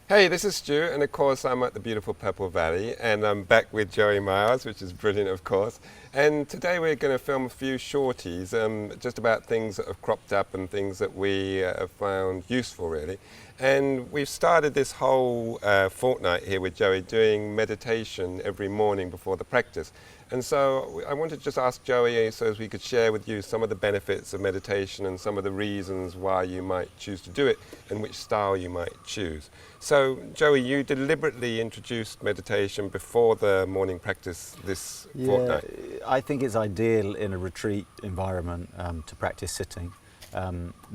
Hey, this is Stu, and of course I'm at the beautiful Purple Valley, and I'm back with Joey Miles, which is brilliant, of course. And today we're going to film a few shorties, just about things that have cropped up and things that we have found useful, really. And we've started this whole fortnight here with Joey doing meditation every morning before the practice. And so I wanted to just ask Joey so as we could share with you some of the benefits of meditation and some of the reasons why you might choose to do it and which style you might choose. So Joey, you deliberately introduced meditation before the morning practice this fortnight. I think it's ideal in a retreat environment to practice sitting.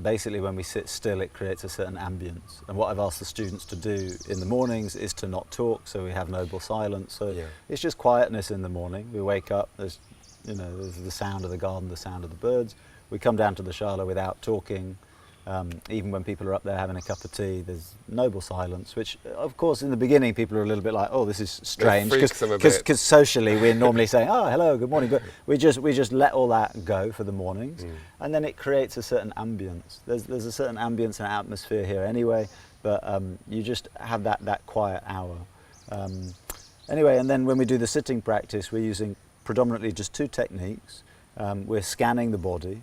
Basically, when we sit still, it creates a certain ambience. And what I've asked the students to do in the mornings is to not talk, so we have noble silence. So it's just quietness in the morning. We wake up, there's the sound of the garden, the sound of the birds. We come down to the shala without talking. Even when people are up there having a cup of tea, there's noble silence, which of course in the beginning people are a little bit like, oh, this is strange, because socially we're normally saying, oh, hello, good morning, but we just let all that go for the mornings, and then it creates a certain ambience. There's a certain ambience and atmosphere here anyway, but you just have that quiet hour. Anyway, and then when we do the sitting practice, we're using predominantly just two techniques. We're scanning the body.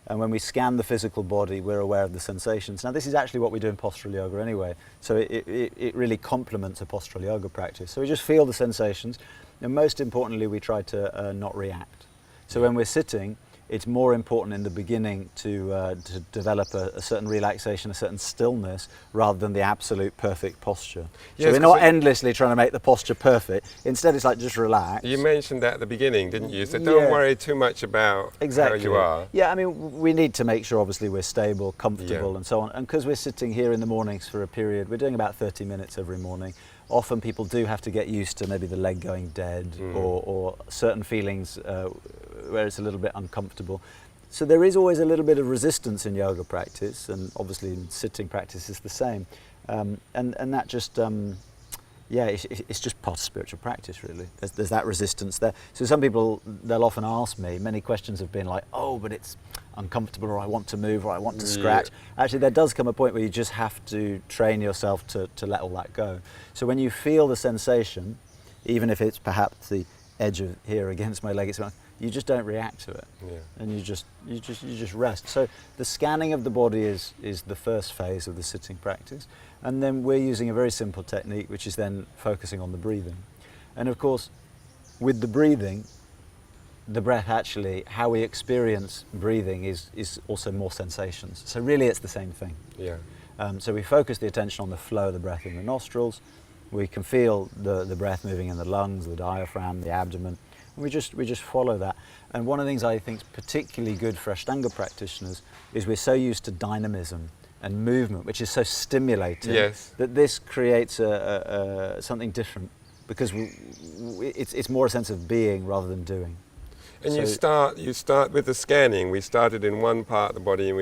And when we scan the physical body, we're aware of the sensations. Now, this is actually what we do in postural yoga anyway, so it really complements a postural yoga practice. So we just feel the sensations, and most importantly, we try to not react. So when we're sitting, it's more important in the beginning to develop a certain relaxation, a certain stillness, rather than the absolute perfect posture. So we're not endlessly trying to make the posture perfect. Instead, it's like just relax. You mentioned that at the beginning, didn't you? So don't worry too much about how you are. Yeah, I mean, we need to make sure, obviously, we're stable, comfortable, and so on. And because we're sitting here in the mornings for a period, we're doing about 30 minutes every morning. Often people do have to get used to maybe the leg going dead or certain feelings where it's a little bit uncomfortable. So there is always a little bit of resistance in yoga practice, and obviously in sitting practice is the same. And that just, it's just part of spiritual practice, really. There's that resistance there. So some people, they'll often ask me, many questions have been like, oh, but it's uncomfortable, or I want to move, or I want to scratch. Actually, there does come a point where you just have to train yourself to let all that go. So when you feel the sensation, even if it's perhaps the edge of here against my leg, you just don't react to it, and you just rest. So the scanning of the body is the first phase of the sitting practice, and then we're using a very simple technique, which is then focusing on the breathing. And of course, with the breathing, the breath, actually, how we experience breathing is also more sensations. So really it's the same thing. So we focus the attention on the flow of the breath in the nostrils. We can feel the breath moving in the lungs, the diaphragm, the abdomen. We just follow that. And one of the things I think is particularly good for Ashtanga practitioners is we're so used to dynamism and movement, which is so stimulating, that this creates something different, because it's more a sense of being rather than doing. And so you start with the scanning. We started in one part of the body, and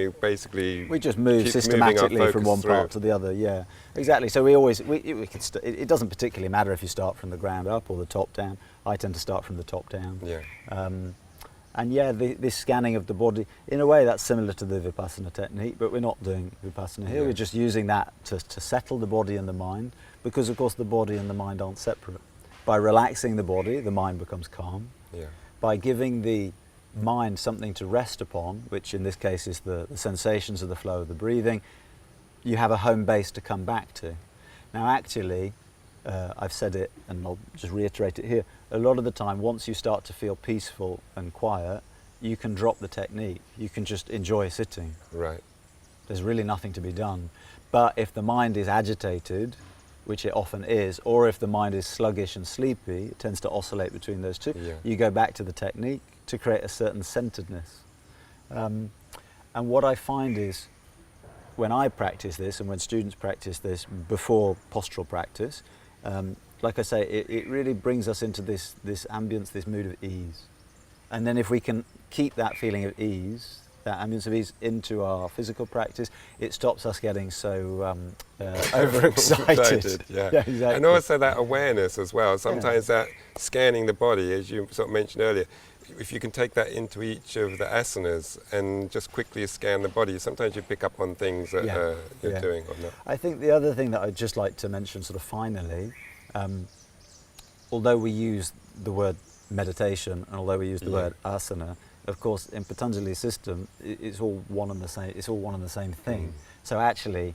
we just move systematically from one part to the other. Yeah, exactly. So it doesn't particularly matter if you start from the ground up or the top down. I tend to start from the top down. This scanning of the body, in a way, that's similar to the Vipassana technique, but we're not doing Vipassana here. We're just using that to settle the body and the mind, because of course the body and the mind aren't separate. By relaxing the body, the mind becomes calm. By giving the mind something to rest upon, which in this case is the sensations of the flow of the breathing, you have a home base to come back to. Now actually, I've said it and I'll just reiterate it here, a lot of the time once you start to feel peaceful and quiet, you can drop the technique. You can just enjoy sitting. There's really nothing to be done. But if the mind is agitated, which it often is, or if the mind is sluggish and sleepy, it tends to oscillate between those two, you go back to the technique to create a certain centeredness. And what I find is, when I practice this and when students practice this before postural practice, like I say, it really brings us into this ambience, this mood of ease. And then if we can keep that feeling of ease, that ambience of ease, into our physical practice, it stops us getting so overexcited. And also that awareness as well. Sometimes that scanning the body, as you sort of mentioned earlier, if you can take that into each of the asanas and just quickly scan the body, sometimes you pick up on things that you're doing or not. I think the other thing that I'd just like to mention sort of finally, although we use the word meditation and although we use the word asana, of course in Patanjali's system it's all one and the same, it's all one and the same thing. So actually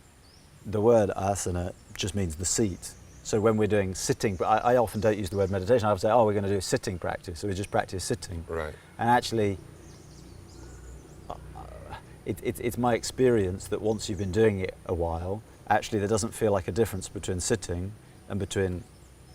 the word asana just means the seat. So when we're doing sitting, I often don't use the word meditation. I would say, oh, we're going to do sitting practice. So we just practice sitting. Right. And actually, it's my experience that once you've been doing it a while, actually there doesn't feel like a difference between sitting and between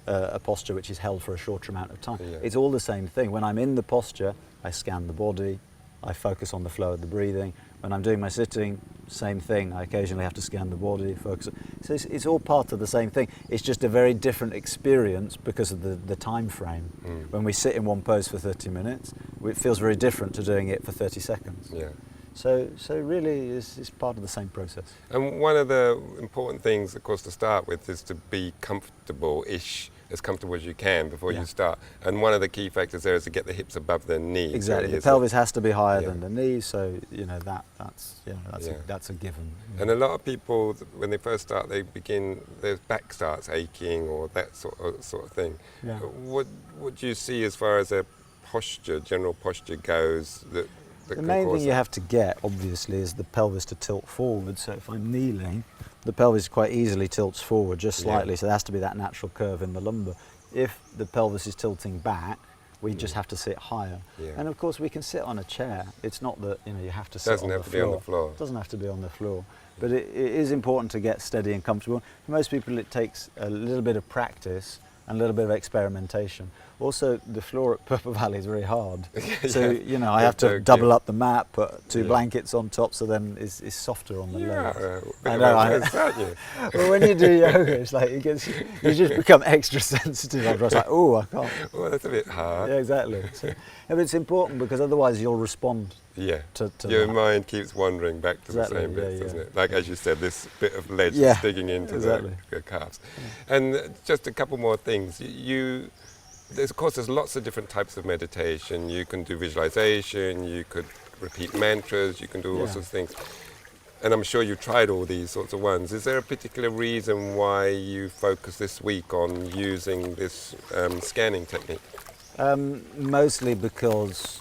a posture which is held for a shorter amount of time. Yeah. It's all the same thing. When I'm in the posture, I scan the body, I focus on the flow of the breathing. When I'm doing my sitting, same thing. I occasionally have to scan the body, focus. So it's all part of the same thing. It's just a very different experience because of the time frame. When we sit in one pose for 30 minutes, it feels very different to doing it for 30 seconds. Yeah. So really it's part of the same process. And one of the important things, of course, to start with is to be comfortable-ish, as comfortable as you can before you start. And one of the key factors there is to get the hips above the knees. Exactly. Really, the pelvis has to be higher than the knees, so that's a given. And a lot of people, when they first start, they begin, their back starts aching or that sort of thing. Yeah. What do you see as far as a posture, general posture goes? The main thing you have to get, obviously, is the pelvis to tilt forward. So if I'm kneeling, the pelvis quite easily tilts forward, just slightly. So there has to be that natural curve in the lumbar. If the pelvis is tilting back, we just have to sit higher. Yeah. And of course, we can sit on a chair. It's not that you have to sit on the floor. Doesn't have to be on the floor. It doesn't have to be on the floor. But it is important to get steady and comfortable. For most people, it takes a little bit of practice and a little bit of experimentation. Also, the floor at Purple Valley is very hard. So, I have to double up the mat, put two blankets on top, so then it's softer on the legs. I know. Well, when you do yoga, it's like you just become extra sensitive. I was like, oh, I can't. Well, that's a bit hard. Yeah, exactly. So, but it's important because otherwise you'll respond. Yeah. To your that. mind keeps wandering back to the same bits, doesn't it? Like, as you said, this bit of ledge digging into the calves. Yeah. And just a couple more things. Of course, there's lots of different types of meditation. You can do visualization, you could repeat mantras, you can do all sorts of things. And I'm sure you've tried all these sorts of ones. Is there a particular reason why you focus this week on using this scanning technique? Mostly because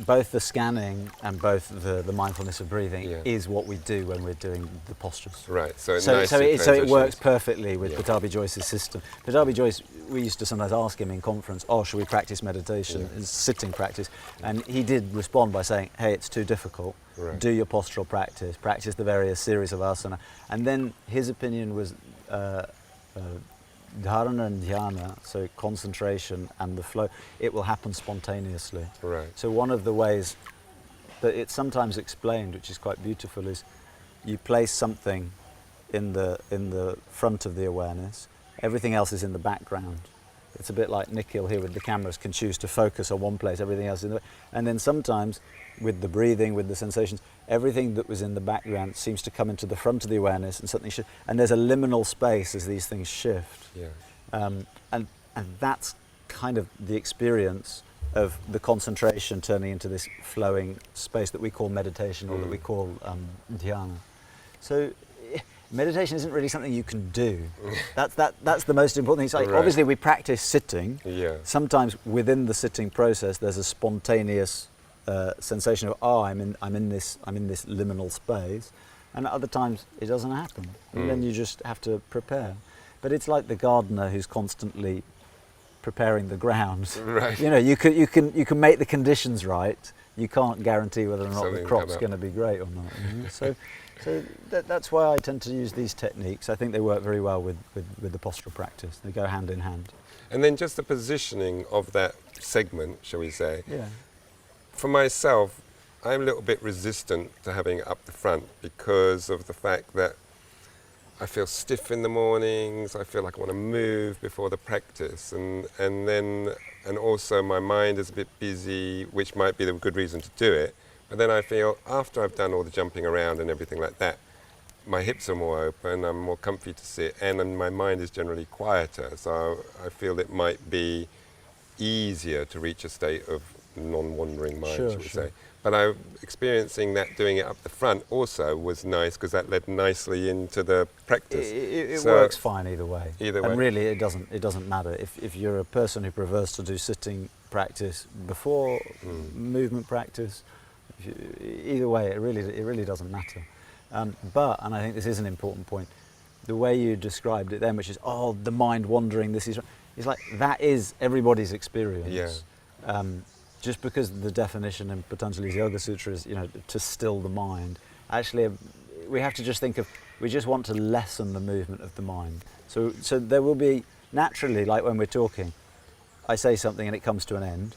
both the scanning and both the mindfulness of breathing is what we do when we're doing the postures. Right, so it works perfectly with Darby Joyce's system. Darby Joyce, we used to sometimes ask him in conference, should we practice meditation, sitting practice? And he did respond by saying, hey, it's too difficult. Right. Do your postural practice, practice the various series of asana. And then his opinion was dharana and dhyana, so concentration and the flow, it will happen spontaneously. Right. So one of the ways that it's sometimes explained, which is quite beautiful, is you place something in the front of the awareness, everything else is in the background. It's a bit like Nikhil here with the cameras can choose to focus on one place, everything else is in the and then sometimes with the breathing, with the sensations, everything that was in the background seems to come into the front of the awareness and something and there's a liminal space as these things shift. Yeah. And that's kind of the experience of the concentration turning into this flowing space that we call meditation or that we call dhyana. So meditation isn't really something you can do. That's the most important thing. It's like obviously we practice sitting. Yeah. Sometimes within the sitting process there's a spontaneous sensation of I'm in this liminal space, and at other times it doesn't happen. And then you just have to prepare. But it's like the gardener who's constantly preparing the ground. Right. You can make the conditions right. You can't guarantee whether or not the crop's going to be great or not. So that's why I tend to use these techniques. I think they work very well with the postural practice. They go hand in hand. And then just the positioning of that segment, shall we say. Yeah. For myself, I'm a little bit resistant to having it up the front because of the fact that I feel stiff in the mornings, I feel like I want to move before the practice, and also my mind is a bit busy, which might be the good reason to do it, but then I feel after I've done all the jumping around and everything like that, my hips are more open, I'm more comfy to sit, and my mind is generally quieter, so I feel it might be easier to reach a state of non-wandering mind, Sure, shall we sure. say. But experiencing that doing it up the front also was nice because that led nicely into the practice. It So works fine either way. Either way. And really, it doesn't matter if you're a person who prefers to do sitting practice before movement practice. Either way, it really doesn't matter. But, and I think this is an important point, the way you described it then, which is the mind wandering. This is like that is everybody's experience. Yeah. Just because the definition in Patanjali's Yoga Sutra is, to still the mind, actually we have to just think of, we just want to lessen the movement of the mind. So there will be, naturally, like when we're talking, I say something and it comes to an end.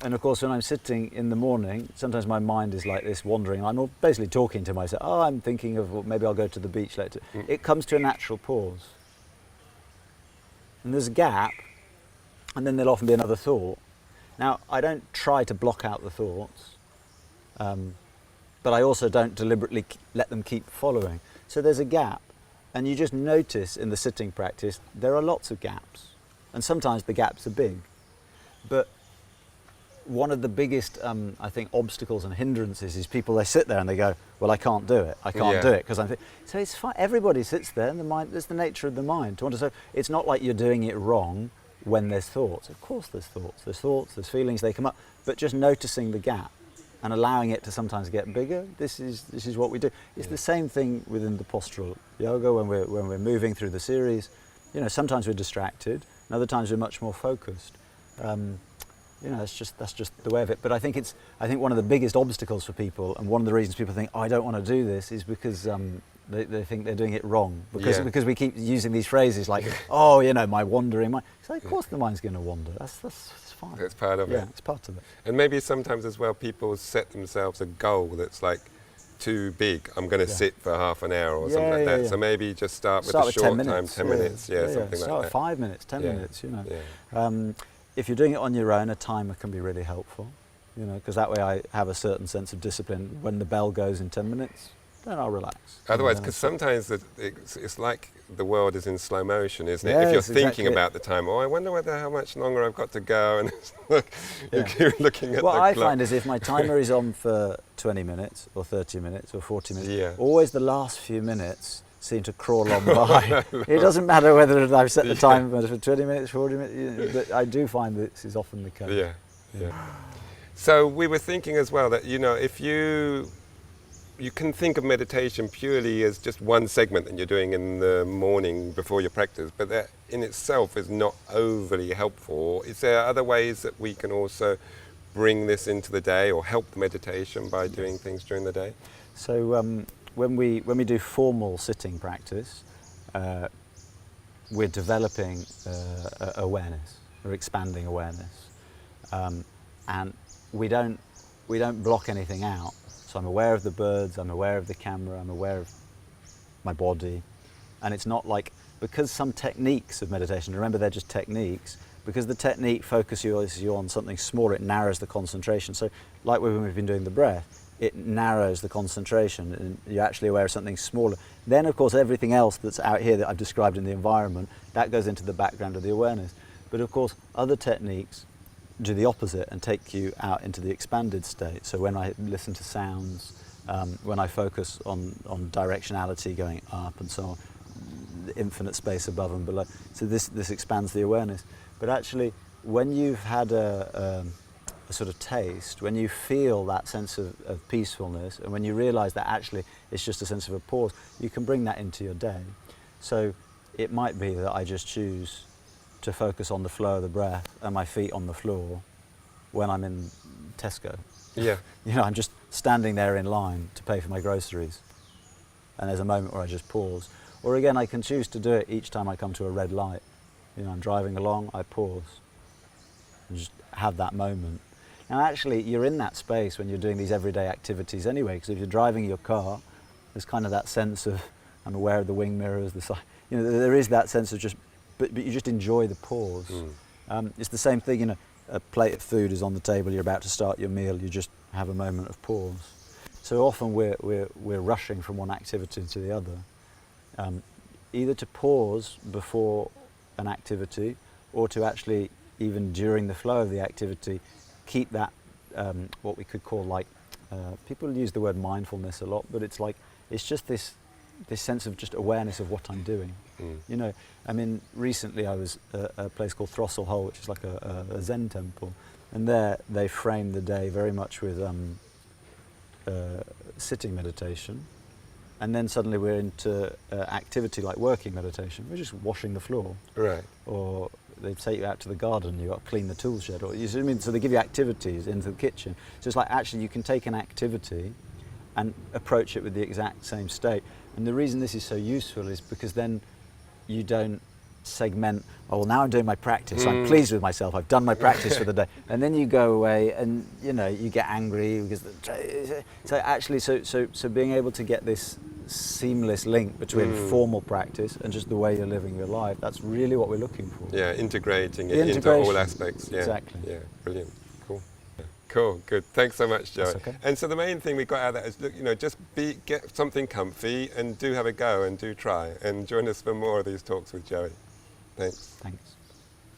And of course when I'm sitting in the morning, sometimes my mind is like this wandering. I'm basically talking to myself, I'm thinking of, well, maybe I'll go to the beach later. It comes to a natural pause. And there's a gap, and then there'll often be another thought. Now, I don't try to block out the thoughts, but I also don't deliberately let them keep following. So there's a gap, and you just notice in the sitting practice, there are lots of gaps. And sometimes the gaps are big. But one of the biggest, I think, obstacles and hindrances is people, they sit there and they go, well, I can't do it. I can't do it because I'm... So it's fine. Everybody sits there, and the mind, that's the nature of the mind. So it's not like you're doing it wrong when there's thoughts. Of course there's thoughts, there's feelings, they come up, but just noticing the gap and allowing it to sometimes get bigger, this is what we do. It's the same thing within the postural yoga when we're moving through the series. Sometimes we're distracted, and other times we're much more focused. That's just the way of it. But I think one of the biggest obstacles for people, and one of the reasons people think, I don't want to do this, is because they think they're doing it wrong. Because we keep using these phrases like, my wandering mind. So of course the mind's going to wander. That's fine. That's part of it. Yeah, it's part of it. And maybe sometimes as well, people set themselves a goal that's like too big. I'm going to sit for half an hour or something like that. Yeah. So maybe just start with a short 10 time, 10 minutes, something like that. Start 5 minutes, 10 minutes, If you're doing it on your own, a timer can be really helpful, because that way I have a certain sense of discipline. When the bell goes in 10 minutes, then I'll relax. Otherwise, because sometimes it's like the world is in slow motion, isn't it? Yes, if you're thinking exactly. about the time, I wonder how much longer I've got to go, and you're looking at what the I clock. find is if my timer is on for 20 minutes or 30 minutes or 40 minutes, always the last few minutes seem to crawl on by. It doesn't matter whether I've set the timer for 20 minutes, 40 minutes, but I do find that this is often the case. Yeah. So we were thinking as well that, if you can think of meditation purely as just one segment that you're doing in the morning before your practice, but that in itself is not overly helpful. Is there other ways that we can also bring this into the day or help the meditation by doing things during the day? So when we do formal sitting practice, we're developing awareness, we're expanding awareness, and we don't block anything out. So I'm aware of the birds, I'm aware of the camera, I'm aware of my body. And it's not like, because some techniques of meditation, remember they're just techniques, because the technique focuses you on something smaller, it narrows the concentration. So like when we've been doing the breath, it narrows the concentration and you're actually aware of something smaller. Then of course everything else that's out here that I've described in the environment, that goes into the background of the awareness. But of course other techniques do the opposite and take you out into the expanded state. So when I listen to sounds, when I focus on directionality going up and so on, the infinite space above and below, so this expands the awareness. But actually, when you've had a sort of taste, when you feel that sense of peacefulness, and when you realise that actually it's just a sense of a pause, you can bring that into your day. So it might be that I just choose to focus on the flow of the breath and my feet on the floor when I'm in Tesco. Yeah. I'm just standing there in line to pay for my groceries, and there's a moment where I just pause. Or again, I can choose to do it each time I come to a red light. I'm driving along, I pause and just have that moment. Now actually, you're in that space when you're doing these everyday activities anyway, because if you're driving your car, there's kind of that sense of, I'm aware of the wing mirrors, the side, there is that sense of just, but you just enjoy the pause. It's the same thing, a plate of food is on the table, you're about to start your meal, you just have a moment of pause. So often we're rushing from one activity to the other, either to pause before an activity or to actually even during the flow of the activity, keep that what we could call like, people use the word mindfulness a lot, but it's just this sense of just awareness of what I'm doing. You know, I mean, recently I was at a place called Throstle Hole, which is like a Zen temple, and there they frame the day very much with sitting meditation, and then suddenly we're into activity like working meditation. We're just washing the floor, Right. or they take you out to the garden, you've got to clean the tool shed, or you see what I mean? So they give you activities into the kitchen. So it's like actually you can take an activity and approach it with the exact same state. And the reason this is so useful is because then you don't segment, oh, well, now I'm doing my practice, I'm pleased with myself, I've done my practice for the day. And then you go away and, you know, you get angry because, so actually, so being able to get this seamless link between formal practice and just the way you're living your life, that's really what we're looking for. Yeah, integrating it into all aspects. Yeah. Exactly. Yeah, brilliant. Cool. Cool, good. Thanks so much, Joey. That's okay. And so the main thing we got out of that is, look, you know, just get something comfy and do have a go and do try. And join us for more of these talks with Joey. Thanks. Thanks.